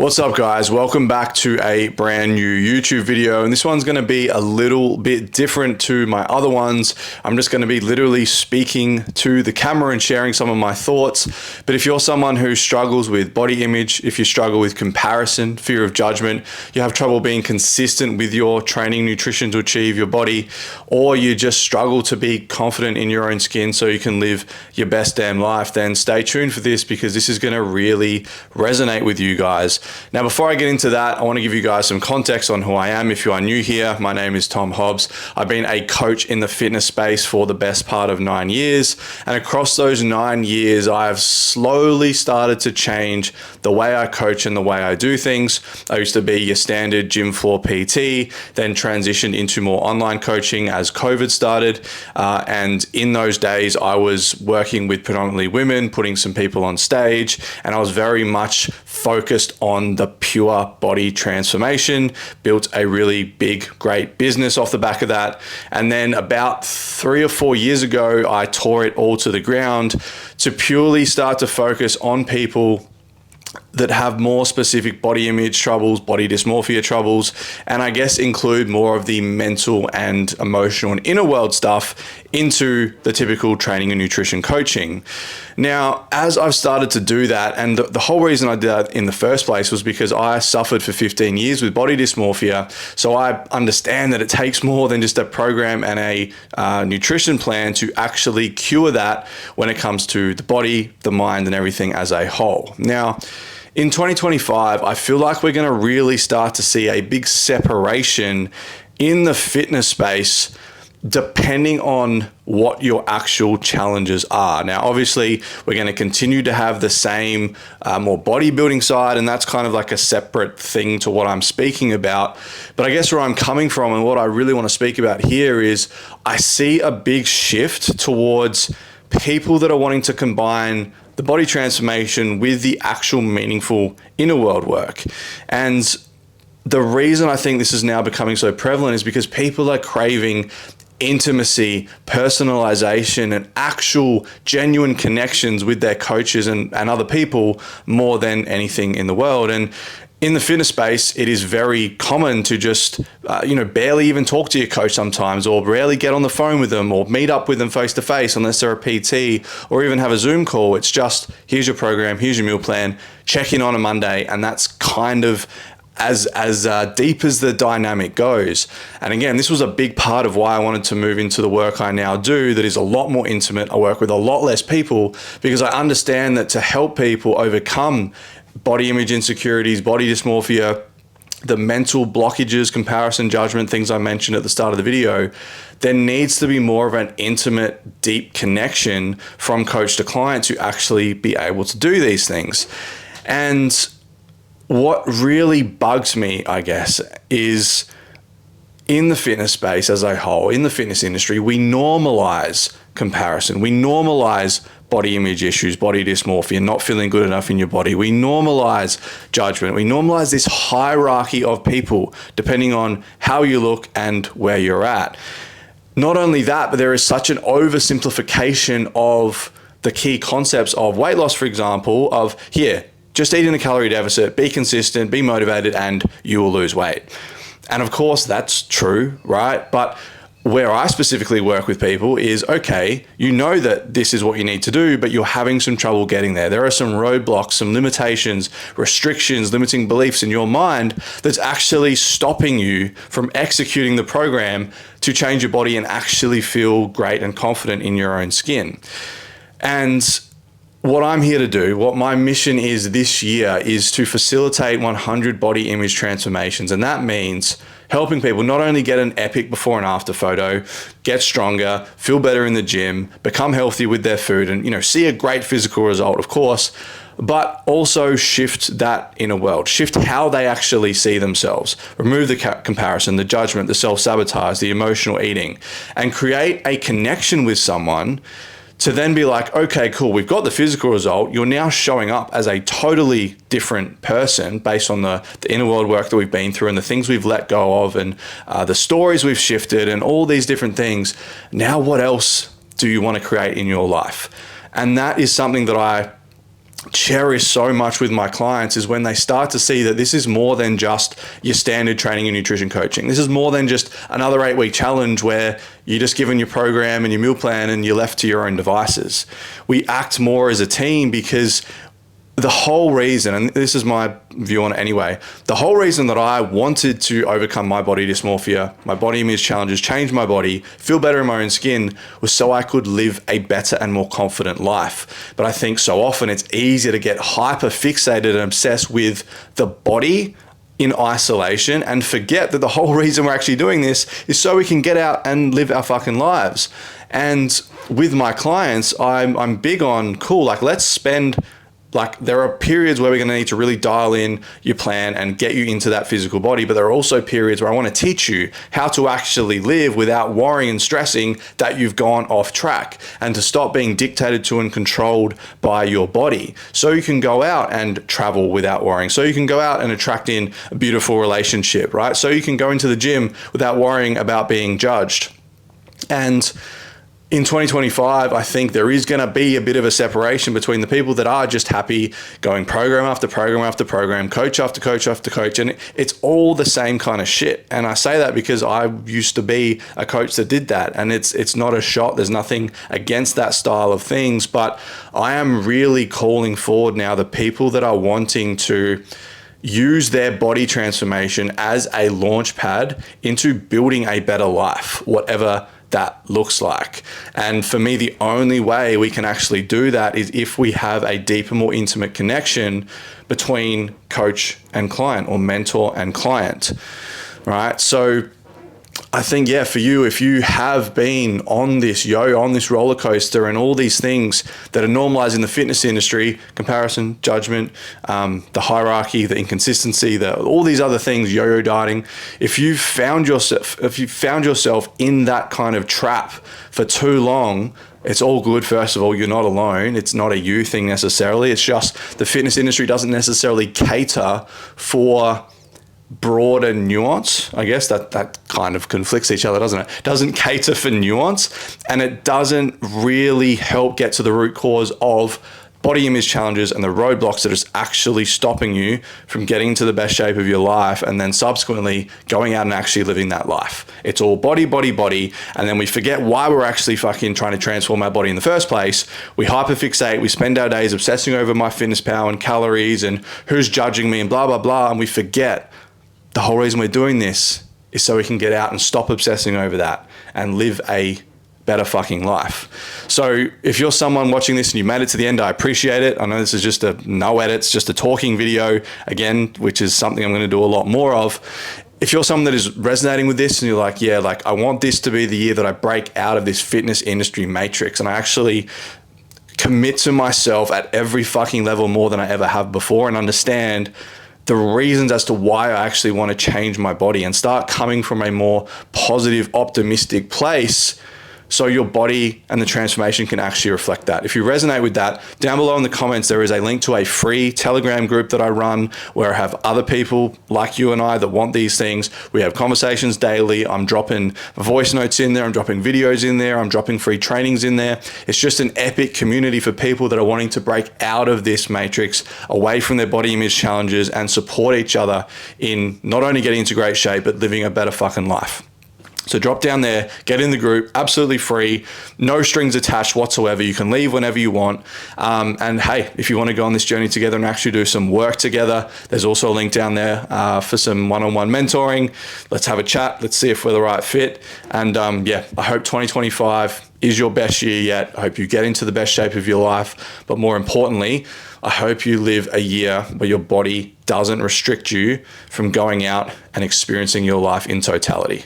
What's up, guys? Welcome back to a brand new YouTube video, and this one's going to be a little bit different to my other ones. I'm just going to be literally speaking to the camera and sharing some of my thoughts. But if you're someone who struggles with body image, if you struggle with comparison, fear of judgment, you have trouble being consistent with your training, nutrition to achieve your body, or you just struggle to be confident in your own skin so you can live your best damn life, then stay tuned for this because this is going to really resonate with you guys. Now, before I get into that, I want to give you guys some context on who I am. If you are new here, my name is Tom Hobbs. I've been a coach in the fitness space for the best part of 9 years. And across those 9 years, I've slowly started to change the way I coach and the way I do things. I used to be your standard gym floor PT, then transitioned into more online coaching as COVID started. And in those days, I was working with predominantly women, putting some people on stage, and I was very much focused on the pure body transformation, built a really big, great business off the back of that. And then about 3 or 4 years ago, I tore it all to the ground to purely start to focus on people that have more specific body image troubles, body dysmorphia troubles, and I guess include more of the mental and emotional and inner world stuff into the typical training and nutrition coaching. Now, as I've started to do that, and the whole reason I did that in the first place was because I suffered for 15 years with body dysmorphia. So I understand that it takes more than just a program and a nutrition plan to actually cure that when it comes to the body, the mind, and everything as a whole. Now, in 2025, I feel like we're going to really start to see a big separation in the fitness space depending on what your actual challenges are. Now, obviously, we're going to continue to have the same more bodybuilding side, and that's kind of like a separate thing to what I'm speaking about. But I guess where I'm coming from and what I really want to speak about here is I see a big shift towards people that are wanting to combine the body transformation with the actual meaningful inner world work. And the reason I think this is now becoming so prevalent is because people are craving intimacy, personalization, and actual genuine connections with their coaches and other people more than anything in the world. And in the fitness space, it is very common to just, barely even talk to your coach sometimes, or rarely get on the phone with them or meet up with them face to face unless they're a PT, or even have a Zoom call. It's just, here's your program, here's your meal plan, check in on a Monday. And that's kind of as deep as the dynamic goes. And again, this was a big part of why I wanted to move into the work I now do that is a lot more intimate. I work with a lot less people because I understand that to help people overcome body image insecurities, body dysmorphia, the mental blockages, comparison, judgment, things I mentioned at the start of the video, there needs to be more of an intimate, deep connection from coach to client to actually be able to do these things. And what really bugs me, I guess, is in the fitness space as a whole, in the fitness industry, we normalize comparison. We normalize body image issues, body dysmorphia, not feeling good enough in your body. We normalize judgment. We normalize this hierarchy of people depending on how you look and where you're at. Not only that, but there is such an oversimplification of the key concepts of weight loss, for example, of here, just eat in a calorie deficit, be consistent, be motivated, and you will lose weight. And of course, that's true, right? But where I specifically work with people is, okay, you know that this is what you need to do, but you're having some trouble getting there. There are some roadblocks, some limitations, restrictions, limiting beliefs in your mind that's actually stopping you from executing the program to change your body and actually feel great and confident in your own skin. And what I'm here to do, what my mission is this year, is to facilitate 100 body image transformations. And that means helping people not only get an epic before and after photo, get stronger, feel better in the gym, become healthy with their food, and see a great physical result, of course, but also shift that inner world, shift how they actually see themselves, remove the comparison, the judgment, the self-sabotage, the emotional eating, and create a connection with someone to then be like, okay, cool, we've got the physical result. You're now showing up as a totally different person based on the inner world work that we've been through and the things we've let go of and the stories we've shifted and all these different things. Now, what else do you want to create in your life? And that is something that I cherish so much with my clients is when they start to see that this is more than just your standard training and nutrition coaching. This is more than just another 8-week challenge where you're just given your program and your meal plan and you're left to your own devices. We act more as a team because the whole reason, and this is my view on it anyway, the whole reason that I wanted to overcome my body dysmorphia, my body image challenges, change my body, feel better in my own skin, was so I could live a better and more confident life. But I think so often it's easier to get hyper fixated and obsessed with the body in isolation and forget that the whole reason we're actually doing this is so we can get out and live our fucking lives. And with my clients, I'm big on, cool, like let's spend, like there are periods where we're going to need to really dial in your plan and get you into that physical body. But there are also periods where I want to teach you how to actually live without worrying and stressing that you've gone off track, and to stop being dictated to and controlled by your body, so you can go out and travel without worrying, so you can go out and attract in a beautiful relationship, right? So you can go into the gym without worrying about being judged. And in 2025, I think there is going to be a bit of a separation between the people that are just happy going program after program after program, coach after coach after coach, and it's all the same kind of shit. And I say that because I used to be a coach that did that, and it's not a shot. There's nothing against that style of things, but I am really calling forward now the people that are wanting to use their body transformation as a launch pad into building a better life, whatever that looks like. And for me, the only way we can actually do that is if we have a deeper, more intimate connection between coach and client, or mentor and client, right? So I think, yeah, for you, if you have been on this on this roller coaster and all these things that are normalized in the fitness industry, comparison, judgment, the hierarchy, the inconsistency, all these other things, yo-yo dieting, if you found yourself in that kind of trap for too long, it's all good. First of all, you're not alone. It's not a you thing necessarily. It's just the fitness industry doesn't necessarily cater for broader nuance. I guess that kind of conflicts each other, doesn't it? Doesn't cater for nuance, and it doesn't really help get to the root cause of body image challenges and the roadblocks that is actually stopping you from getting into the best shape of your life and then subsequently going out and actually living that life. It's all body, body, body, and then we forget why we're actually fucking trying to transform our body in the first place. We hyperfixate, we spend our days obsessing over MyFitnessPal and calories and who's judging me and blah, blah, blah, and we forget the whole reason we're doing this is so we can get out and stop obsessing over that and live a better fucking life. So if you're someone watching this and you made it to the end, I appreciate it. I know this is just no edits, just a talking video again, which is something I'm going to do a lot more of. If you're someone that is resonating with this and you're like, yeah, like I want this to be the year that I break out of this fitness industry matrix and I actually commit to myself at every fucking level more than I ever have before and understand the reasons as to why I actually want to change my body and start coming from a more positive, optimistic place, so your body and the transformation can actually reflect that. If you resonate with that, down below in the comments, there is a link to a free Telegram group that I run where I have other people like you and I that want these things. We have conversations daily. I'm dropping voice notes in there. I'm dropping videos in there. I'm dropping free trainings in there. It's just an epic community for people that are wanting to break out of this matrix, away from their body image challenges, and support each other in not only getting into great shape, but living a better fucking life. So drop down there, get in the group, absolutely free, no strings attached whatsoever. You can leave whenever you want. And hey, if you want to go on this journey together and actually do some work together, there's also a link down there for some one-on-one mentoring. Let's have a chat. Let's see if we're the right fit. And yeah, I hope 2025 is your best year yet. I hope you get into the best shape of your life. But more importantly, I hope you live a year where your body doesn't restrict you from going out and experiencing your life in totality.